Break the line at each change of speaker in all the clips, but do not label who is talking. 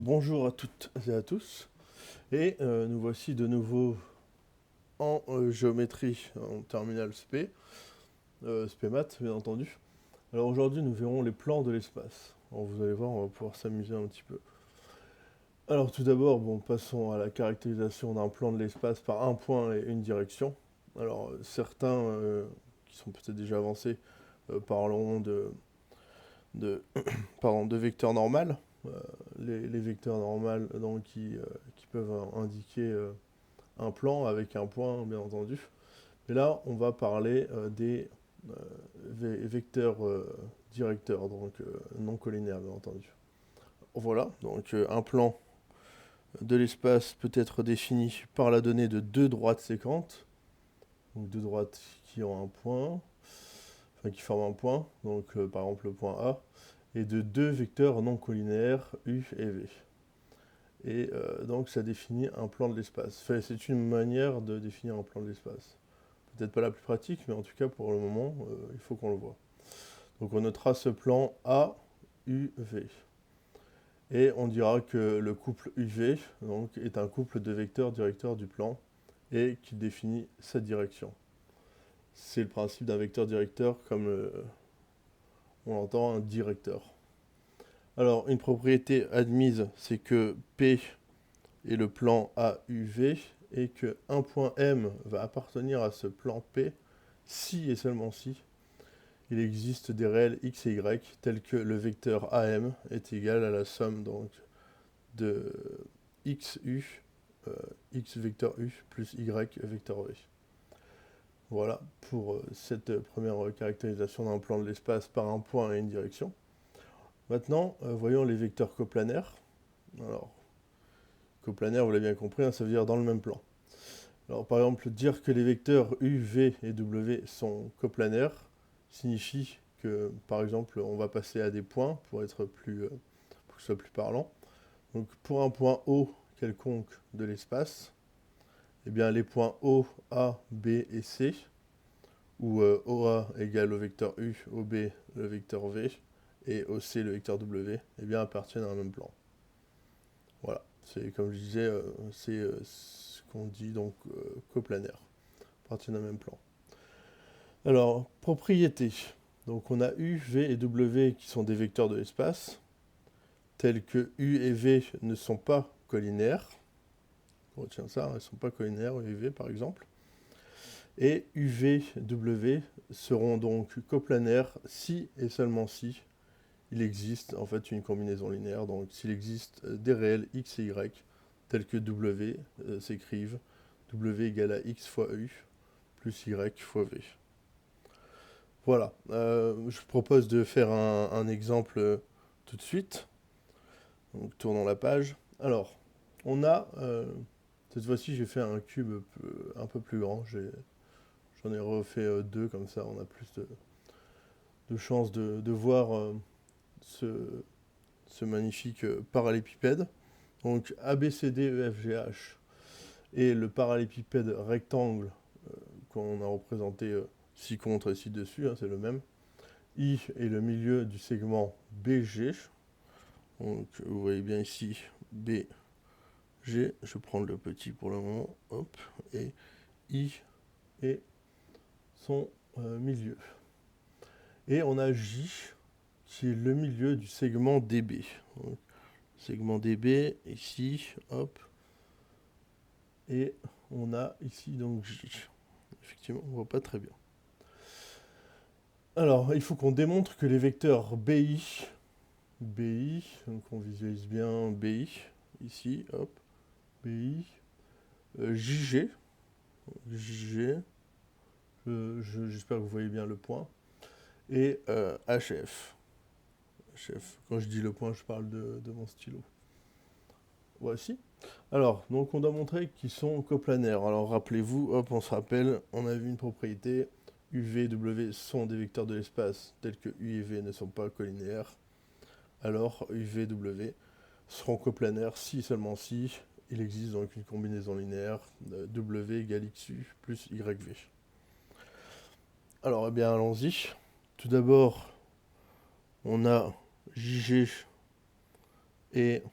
Bonjour à toutes et à tous, et nous voici de nouveau en géométrie en terminale SP, SP Math bien entendu. Alors aujourd'hui nous verrons les plans de l'espace. Alors vous allez voir, on va pouvoir s'amuser un petit peu. Alors tout d'abord, passons à la caractérisation d'un plan de l'espace par un point et une direction. Alors certains qui sont peut-être déjà avancés parleront de vecteurs normales. Les vecteurs normales donc, qui peuvent indiquer un plan avec un point, bien entendu. Mais là, on va parler des vecteurs directeurs, donc non collinaires, bien entendu. Voilà, donc un plan de l'espace peut être défini par la donnée de deux droites séquentes, donc deux droites qui ont un point, enfin qui forment un point, donc par exemple le point A, et de deux vecteurs non collinaires U et V. Et donc ça définit un plan de l'espace. Enfin, c'est une manière de définir un plan de l'espace. Peut-être pas la plus pratique, mais en tout cas pour le moment, il faut qu'on le voit. Donc on notera ce plan A, U, V. Et on dira que le couple UV donc, est un couple de vecteurs directeurs du plan et qui définit sa direction. C'est le principe d'un vecteur directeur comme on l'entend un directeur. Alors une propriété admise, c'est que P est le plan AUV et que un point M va appartenir à ce plan P si et seulement si il existe des réels x et y tels que le vecteur AM est égal à la somme donc de xu, x vecteur u plus y vecteur v. Voilà pour cette première caractérisation d'un plan de l'espace par un point et une direction. Maintenant, voyons les vecteurs coplanaires. Alors, coplanaire, vous l'avez bien compris, hein, ça veut dire dans le même plan. Alors par exemple, dire que les vecteurs u, v et w sont coplanaires signifie que, par exemple, on va passer à des points pour être plus, pour que ce soit plus parlant. Donc pour un point O quelconque de l'espace, eh bien les points O, A, B et C, où OA égale au vecteur U, OB le vecteur V et OC le vecteur W, eh bien appartiennent à un même plan. Voilà, c'est comme je disais, c'est ce qu'on dit donc coplanaire, appartiennent à un même plan. Alors, propriété. Donc on a U, V et W qui sont des vecteurs de l'espace, tels que U et V ne sont pas collinaires. On retient ça, ils ne sont pas collinaires, U et V par exemple. Et UV, W seront donc coplanaires si et seulement si il existe en fait une combinaison linéaire. Donc s'il existe des réels x et y tels que W s'écrivent W égale à x fois U plus y fois V. Voilà, je vous propose de faire un exemple tout de suite. Donc tournons la page. Alors, on a, cette fois-ci j'ai fait un cube un peu plus grand, j'en ai refait deux, comme ça on a plus de chances de voir ce magnifique parallépipède. Donc ABCD, EFGH et le parallépipède rectangle qu'on a représenté ci-contre et ci-dessus, hein, c'est le même. I est le milieu du segment BG. Donc vous voyez bien ici BG. Je prends le petit pour le moment. Hop. Et I est son milieu. Et on a J qui est le milieu du segment DB. Donc, segment DB, ici, hop. Et on a ici donc J. Effectivement, on voit pas très bien. Alors, il faut qu'on démontre que les vecteurs BI, donc on visualise bien BI, ici, hop, BI, JG, j'espère que vous voyez bien le point, et HF. Quand je dis le point, je parle de mon stylo. Voici. Alors, donc on doit montrer qu'ils sont coplanaires. Alors rappelez-vous, hop, on se rappelle, on a vu une propriété, UV et W sont des vecteurs de l'espace tels que U et V ne sont pas collinaires. Alors UV et W seront coplanaires si et seulement si il existe donc une combinaison linéaire W égale XU plus YV. Alors, eh bien, allons-y. Tout d'abord, on a JG et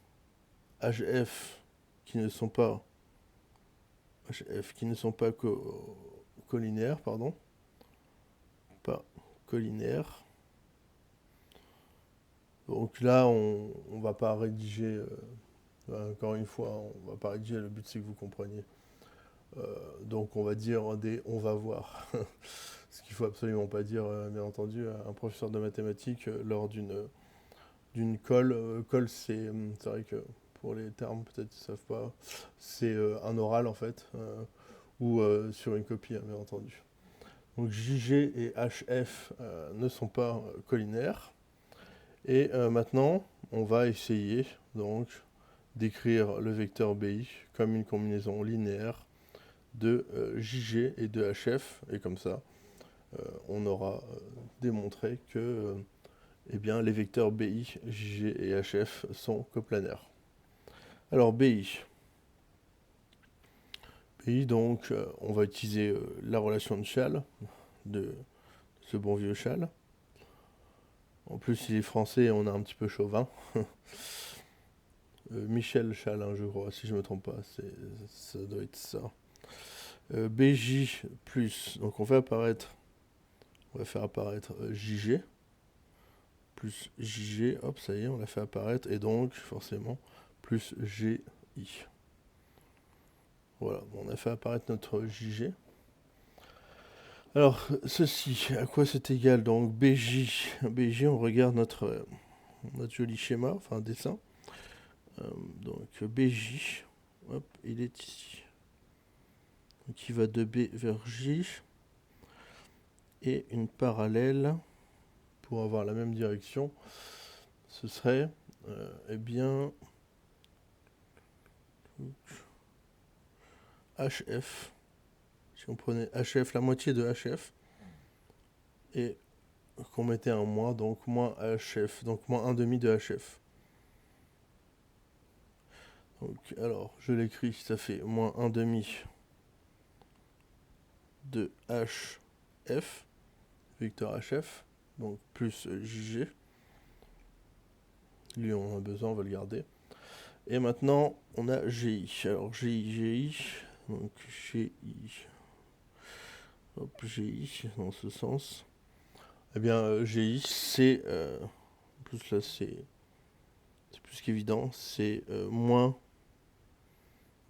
HF qui ne sont pas collinaires, pardon, pas collinaires. Donc là, on va pas rédiger, encore une fois, on va pas rédiger, le but c'est que vous compreniez. Donc on va dire on va voir. Ce qu'il faut absolument pas dire, bien entendu, à un professeur de mathématiques lors d'une colle. Colle, c'est vrai que pour les termes, peut-être ils savent pas, c'est un oral en fait, ou sur une copie, hein, bien entendu. Donc JG et HF ne sont pas collinaires. Et maintenant, on va essayer donc d'écrire le vecteur BI comme une combinaison linéaire de JG et de HF. Et comme ça, on aura démontré que eh bien, les vecteurs BI, JG et HF sont coplanaires. Alors BI. BI, donc, on va utiliser la relation de Chasles, de ce bon vieux Chasles. En plus, il est français et on est un petit peu chauvin. Michel Chasles, hein, je crois, si je me trompe pas, ça doit être ça. BJ plus, donc on va faire apparaître JG, plus JG, hop, ça y est, on l'a fait apparaître, et donc, forcément, plus GI. Voilà, bon, on a fait apparaître notre JG. Alors, ceci, à quoi c'est égal? Donc, BJ, on regarde notre joli schéma, enfin dessin. Donc, BJ, hop, il est ici. Donc, il va de B vers J. Et une parallèle, pour avoir la même direction, ce serait, eh bien, HF. Si on prenait HF, la moitié de HF, et qu'on mettait un moins, donc moins HF, donc moins 1 demi de HF. Donc, alors, je l'écris, ça fait moins 1 demi de HF, vecteur HF, donc plus JG. Lui, on a besoin, on va le garder. Et maintenant, on a GI. Alors, GI, donc GI. Hop, GI, dans ce sens. Eh bien, GI, c'est... en plus, là, c'est plus qu'évident, c'est moins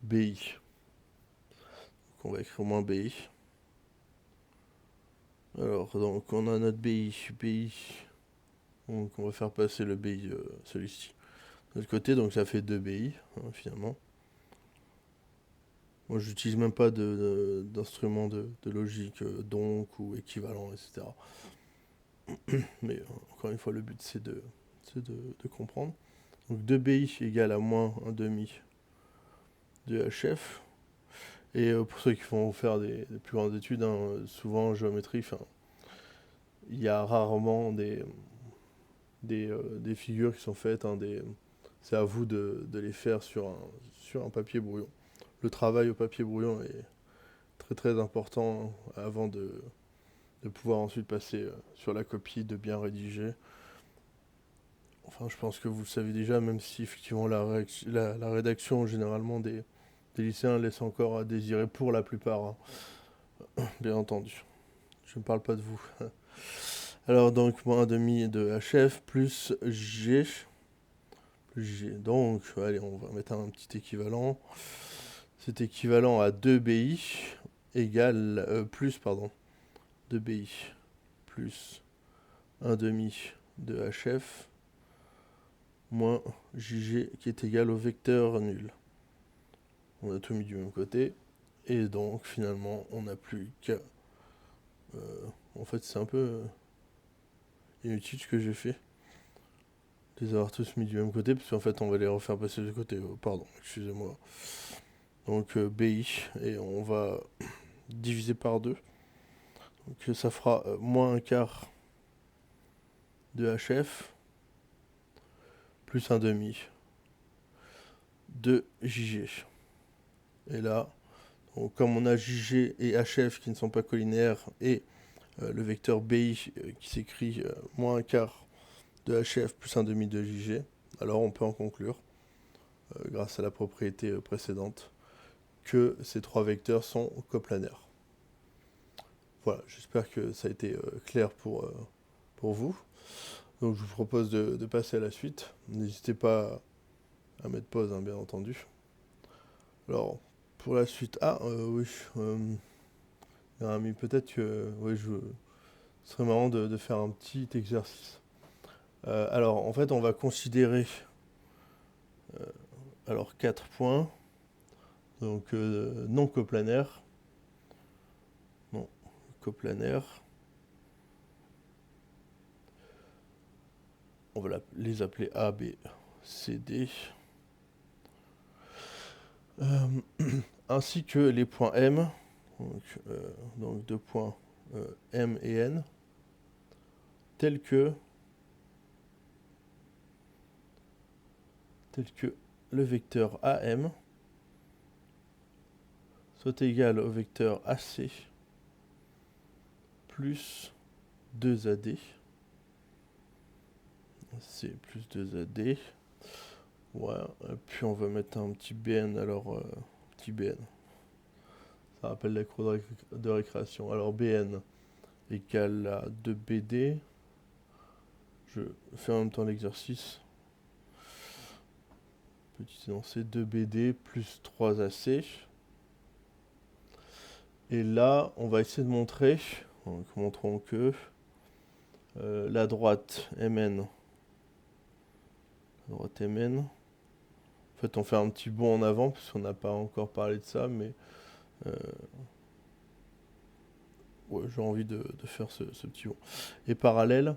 BI. Donc, on va écrire moins BI. Alors, donc, on a notre BI. Donc, on va faire passer le BI, celui-ci, de l'autre côté. Donc, ça fait 2 BI, hein, finalement. Moi, j'utilise même pas d'instrument de logique, donc, ou équivalent, etc. Mais, encore une fois, le but, c'est de comprendre. Donc 2BI égale à moins 1 demi de HF. Et pour ceux qui vont faire des plus grandes études, hein, souvent en géométrie, il y a rarement des figures qui sont faites. Hein, c'est à vous de les faire sur un papier brouillon. Le travail au papier brouillon est très très important avant de pouvoir ensuite passer sur la copie, de bien rédiger. Enfin, je pense que vous le savez déjà, même si effectivement la rédaction généralement des lycéens laisse encore à désirer pour la plupart, hein. Bien entendu. Je ne parle pas de vous. Alors donc, moins 1 demi de HF plus G. Donc, allez, on va mettre un petit équivalent. C'est équivalent à 2BI égale, plus, pardon, 2BI plus 1 demi de HF moins JG qui est égal au vecteur nul. On a tout mis du même côté. Et donc, finalement, on n'a plus qu'à... en fait, c'est un peu inutile ce que j'ai fait. De les avoir tous mis du même côté, parce qu'en fait, on va les refaire passer de côté. Pardon, excusez-moi. Donc, BI, et on va diviser par 2. Donc, ça fera moins un quart de HF, plus un demi de JG. Et là, donc, comme on a JG et HF qui ne sont pas collinaires, et le vecteur BI qui s'écrit moins un quart de HF plus un demi de JG, alors on peut en conclure grâce à la propriété précédente, que ces trois vecteurs sont coplanaires. Voilà, j'espère que ça a été clair pour vous. Donc je vous propose de passer à la suite. N'hésitez pas à mettre pause, hein, bien entendu. Alors, pour la suite... Ah, oui. Mais peut-être que... Oui, ce serait marrant de faire un petit exercice. Alors, en fait, on va considérer... alors, 4 points. Donc, non coplanaires. Non, coplanaires. On va les appeler A, B, C, D. Ainsi que les points M, donc deux points M et N, tels que le vecteur AM soit égal au vecteur AC plus 2AD. C plus 2AD. Ouais, et puis on va mettre un petit BN, alors petit BN. Ça rappelle la cour de récréation. Alors BN égale à 2BD. Je fais en même temps l'exercice. Petit énoncé 2BD plus 3AC. Et là, on va essayer de montrer, donc montrons que la droite MN, en fait on fait un petit bond en avant, parce qu'on n'a pas encore parlé de ça, mais ouais, j'ai envie de faire ce petit bond. Et parallèle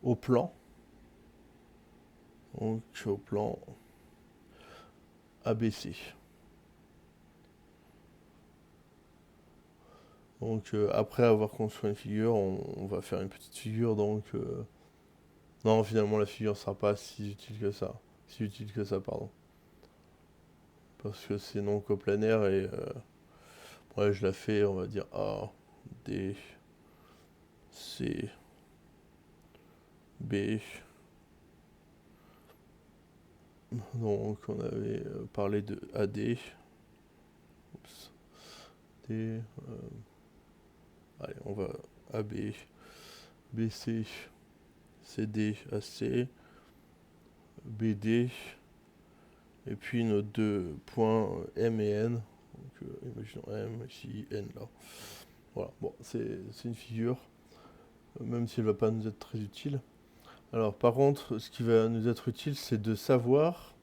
au plan, donc au plan ABC. Donc après avoir construit une figure, on va faire une petite figure, donc non, finalement la figure ne sera pas si utile que ça, pardon. Parce que c'est non coplanaire et ouais, je la fais, on va dire A, D, C, B. Donc on avait parlé de AD. Oups. D. Allez, on va AB, BC, CD, AC, BD. Et puis nos deux points M et N. Donc imaginons M ici, N là. Voilà, bon, c'est une figure, même si elle ne va pas nous être très utile. Alors par contre, ce qui va nous être utile, c'est de savoir...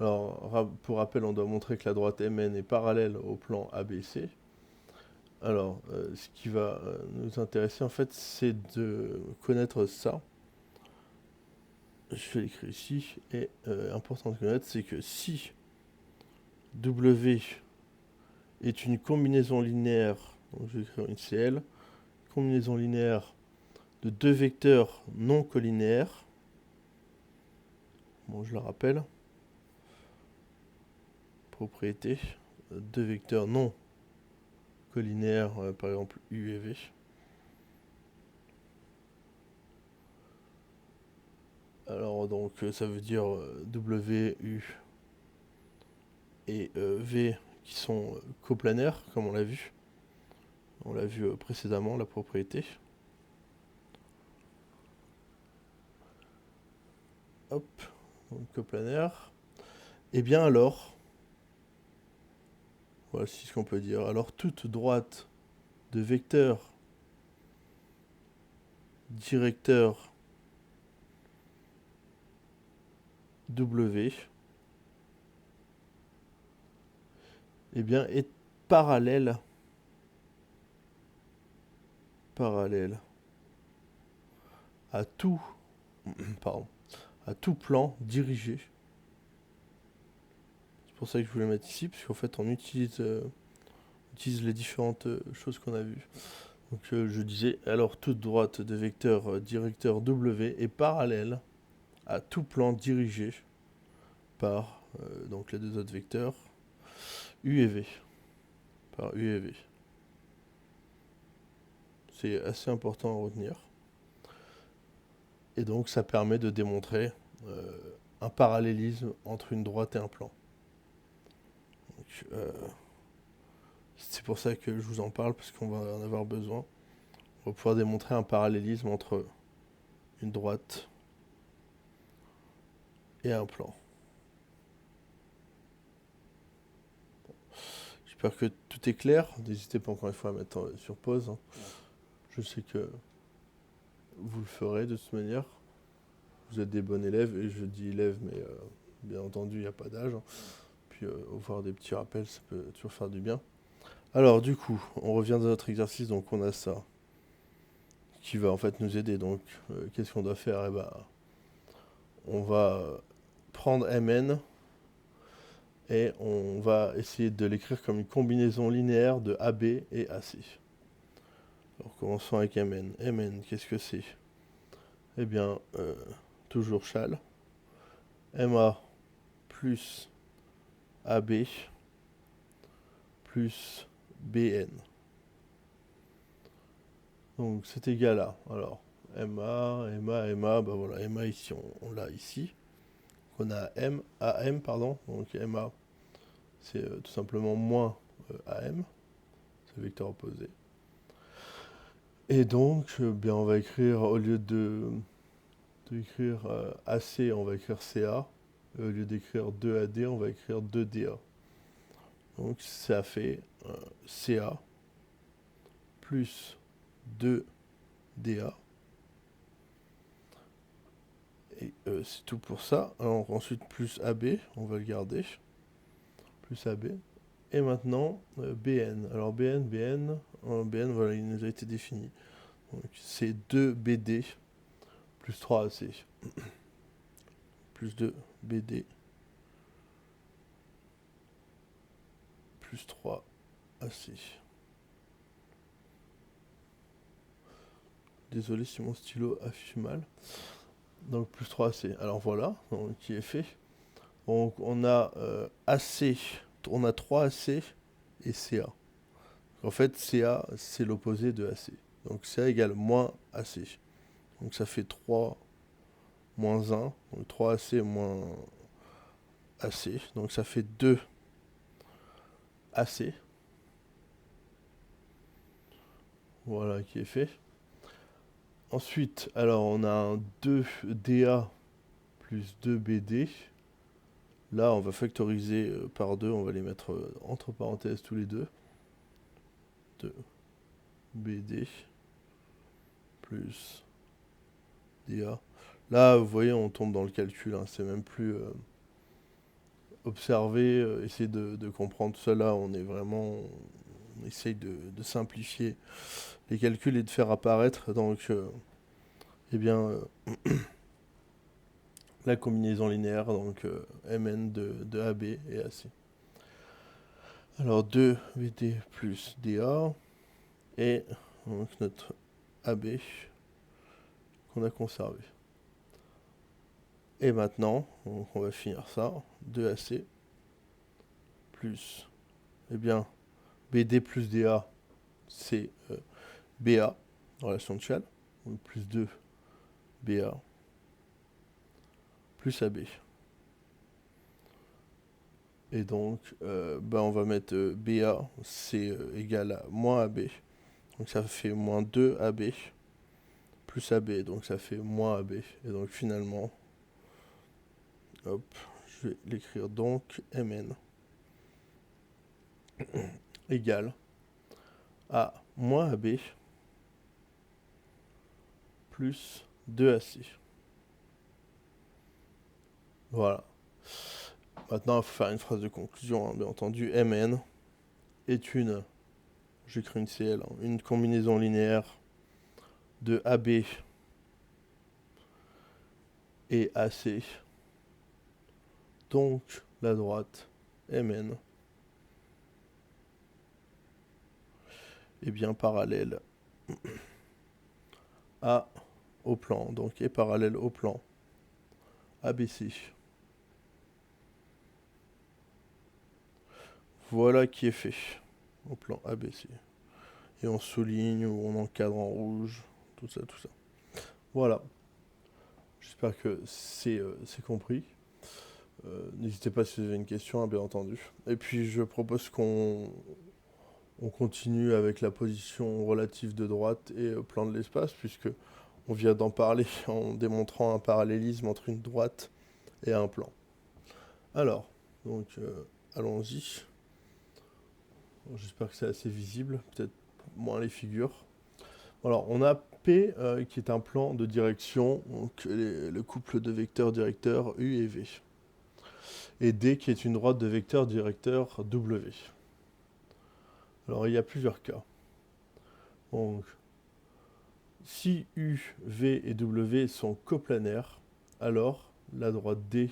Alors pour rappel, on doit montrer que la droite MN est parallèle au plan ABC. Alors, ce qui va nous intéresser en fait, c'est de connaître ça. Je vais l'écrire ici. Et important de connaître, c'est que si W est une combinaison linéaire, donc je vais écrire une CL, combinaison linéaire de deux vecteurs non collinéaires. Bon, je le rappelle. Propriété. Deux vecteurs non collinéaires, par exemple U et V. Alors donc ça veut dire W, U et V qui sont coplanaires, comme on l'a vu. On l'a vu précédemment, la propriété. Hop, donc coplanaire. Et bien alors, voici ce qu'on peut dire. Alors toute droite de vecteur directeur W est parallèle à tout à tout plan dirigé. C'est pour ça que je voulais mettre ici, parce qu'en fait on utilise les différentes choses qu'on a vues. Donc je disais, alors toute droite de vecteur directeur W est parallèle à tout plan dirigé par donc les deux autres vecteurs U et V. Par U et V. C'est assez important à retenir. Et donc ça permet de démontrer un parallélisme entre une droite et un plan. c'est pour ça que je vous en parle, parce qu'on va en avoir besoin. On va pouvoir démontrer un parallélisme entre une droite et un plan. J'espère que tout est clair. N'hésitez pas encore une fois à mettre sur pause, hein. Je sais que vous le ferez de toute manière. Vous êtes des bons élèves, et je dis élèves, mais bien entendu, il n'y a pas d'âge, hein. Puis voir des petits rappels, ça peut toujours faire du bien. Alors du coup, on revient dans notre exercice, donc on a ça qui va en fait nous aider. Donc qu'est-ce qu'on doit faire? Eh ben, on va prendre Mn et on va essayer de l'écrire comme une combinaison linéaire de AB et AC. Alors commençons avec Mn. Mn, qu'est-ce que c'est? Eh bien, toujours chal. MA plus AB plus BN. Donc c'est égal à, alors, MA, bah voilà, MA ici, on l'a ici. On a AM, pardon, donc MA, c'est tout simplement moins AM, c'est le vecteur opposé. Et donc, bien, on va écrire, au lieu d'écrire AC, on va écrire CA. Au lieu d'écrire 2AD, on va écrire 2DA. Donc ça fait CA plus 2DA. Et c'est tout pour ça. Alors ensuite plus AB, on va le garder. Plus AB. Et maintenant BN. Alors BN, voilà, il nous a été défini. Donc c'est 2BD plus 3AC. Plus 2BD plus 3AC. Désolé si mon stylo affiche mal. Donc plus 3AC. Alors voilà, donc, qui est fait. Donc on a AC, on a 3AC et CA. En fait, CA, c'est l'opposé de AC. Donc CA égale moins AC. Donc ça fait 3 moins 1. Donc 3AC moins AC. Donc ça fait 2 AC. Voilà qui est fait. Ensuite, alors on a un 2DA plus 2BD. Là, on va factoriser par 2. On va les mettre entre parenthèses tous les deux. 2BD plus DA. Là, vous voyez, on tombe dans le calcul, hein. C'est même plus observer, essayer de comprendre tout ça. Là, on est vraiment... On essaye de simplifier les calculs et de faire apparaître, donc, eh bien, la combinaison linéaire, donc Mn de AB et AC. Alors 2VD plus DA, et donc notre AB qu'on a conservé. Et maintenant, donc on va finir ça, 2AC plus, eh bien, BD plus DA, c'est BA, relation de Chal, donc plus 2 BA plus AB. Et donc, on va mettre BA, c'est égal à moins AB. Donc ça fait moins 2 AB plus AB, donc ça fait moins AB. Et donc finalement, hop, je vais l'écrire donc Mn égale à moins AB plus 2AC. Voilà. Maintenant, il faut faire une phrase de conclusion, hein, bien entendu. Mn est une, j'écris une CL, hein, une combinaison linéaire de AB et AC. Donc, la droite Mn est bien parallèle au plan, donc est parallèle au plan ABC. Voilà qui est fait au plan ABC. Et on souligne ou on encadre en rouge, tout ça, tout ça. Voilà. J'espère que c'est compris. N'hésitez pas si vous avez une question, hein, bien entendu. Et puis je propose qu'on continue avec la position relative de droite et plan de l'espace, puisque on vient d'en parler en démontrant un parallélisme entre une droite et un plan. Alors, donc allons-y. Bon, j'espère que c'est assez visible, peut-être moins les figures. Alors, on a P qui est un plan de direction, donc le couple de vecteurs directeurs U et V. Et D qui est une droite de vecteurs directeurs W. Alors, il y a plusieurs cas. Donc, si U, V et W sont coplanaires, alors la droite D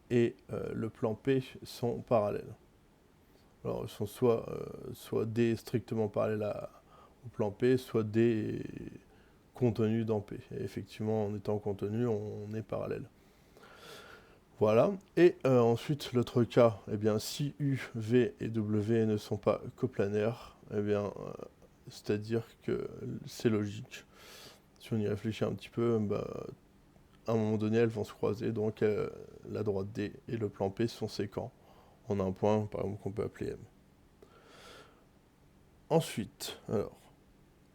et le plan P sont parallèles. Alors, ils sont soit D strictement parallèle au plan P, soit D contenu dans P. Et effectivement, en étant contenu, on est parallèle. Voilà. Et ensuite, l'autre cas, eh bien, si U, V et W ne sont pas coplanaires, eh bien, c'est-à-dire que c'est logique. Si on y réfléchit un petit peu, à un moment donné, elles vont se croiser. Donc, la droite D et le plan P sont séquents en un point, par exemple, qu'on peut appeler M. Ensuite, alors,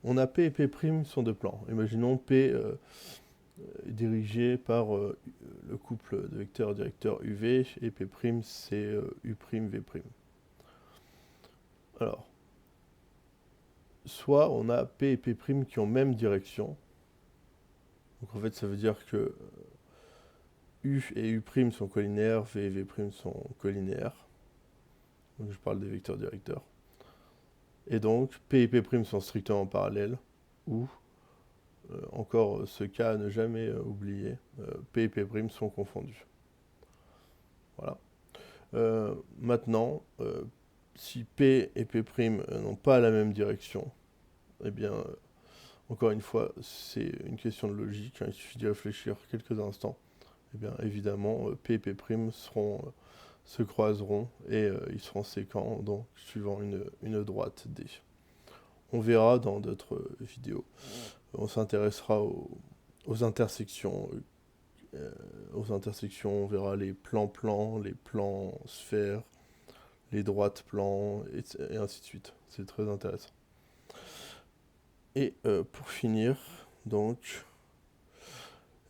on a P et P' sont deux plans. Imaginons P est dirigé par le couple de vecteurs directeurs UV et P' c'est U'V'. Alors, soit on a P et P' qui ont même direction. Donc en fait, ça veut dire que U et U' sont collinaires, V et V' sont collinaires. Donc je parle des vecteurs directeurs. Et donc, P et P' sont strictement parallèles, ou, encore ce cas à ne jamais oublier, P et P' sont confondus. Voilà. Maintenant, si P et P' n'ont pas la même direction, eh bien, encore une fois, c'est une question de logique, hein, il suffit d'y réfléchir quelques instants. Eh bien, évidemment, P et P' se croiseront et ils seront séquents, donc suivant une droite D. On verra dans d'autres vidéos. On s'intéressera aux intersections. Aux intersections, on verra les plans-plans, les plans sphères, les droites plans, et ainsi de suite. C'est très intéressant. Et pour finir, donc,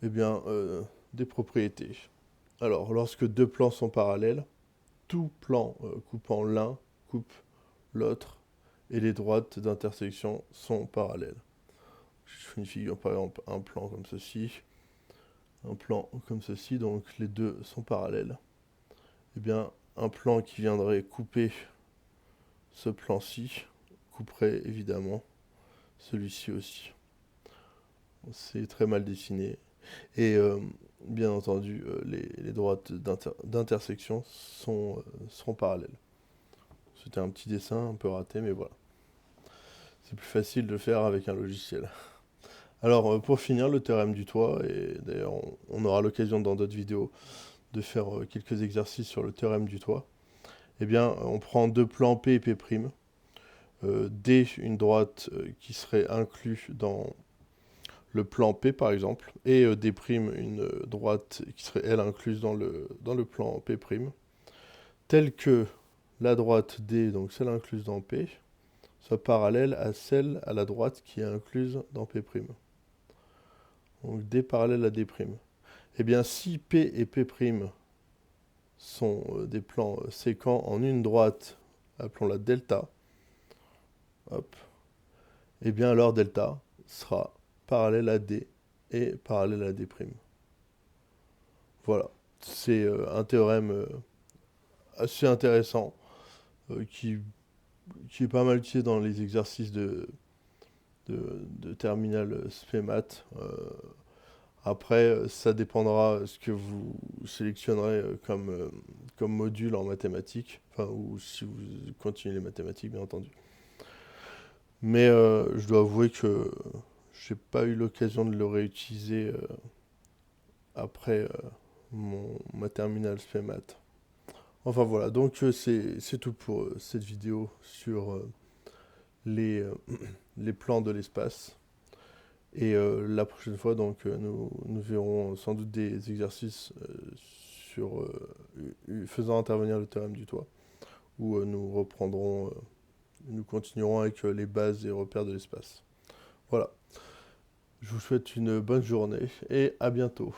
eh bien, des propriétés. Alors, lorsque deux plans sont parallèles, tout plan coupant l'un coupe l'autre, et les droites d'intersection sont parallèles. Je fais une figure, par exemple, un plan comme ceci, un plan comme ceci, donc les deux sont parallèles. Eh bien, un plan qui viendrait couper ce plan-ci couperait évidemment celui-ci aussi. C'est très mal dessiné. Et bien entendu, les droites d'intersection seront parallèles. C'était un petit dessin un peu raté, mais voilà. C'est plus facile de le faire avec un logiciel. Alors, pour finir, le théorème du toit, et d'ailleurs, on aura l'occasion dans d'autres vidéos de faire quelques exercices sur le théorème du toit. Eh bien, on prend deux plans P et P', D, une droite qui serait inclue dans le plan P par exemple, et D', une droite qui serait elle incluse dans le plan P', telle que la droite D, donc celle incluse dans P, soit parallèle à celle à la droite qui est incluse dans P'. Donc D parallèle à D'. Eh bien, si P et P' sont des plans séquents en une droite, appelons-la delta, hop, eh bien alors delta sera parallèle à D et parallèle à D'. Voilà, c'est un théorème assez intéressant qui est pas mal utilisé dans les exercices de terminale SPEMAT. Après, ça dépendra ce que vous sélectionnerez comme module en mathématiques, enfin, ou si vous continuez les mathématiques, bien entendu. Mais je dois avouer que j'ai pas eu l'occasion de le réutiliser après ma terminale SPEMAT. Enfin voilà, donc c'est tout pour cette vidéo sur les plans de l'espace. Et la prochaine fois, donc, nous verrons sans doute des exercices faisant intervenir le théorème du toit, où nous continuerons avec les bases et repères de l'espace. Voilà. Je vous souhaite une bonne journée et à bientôt.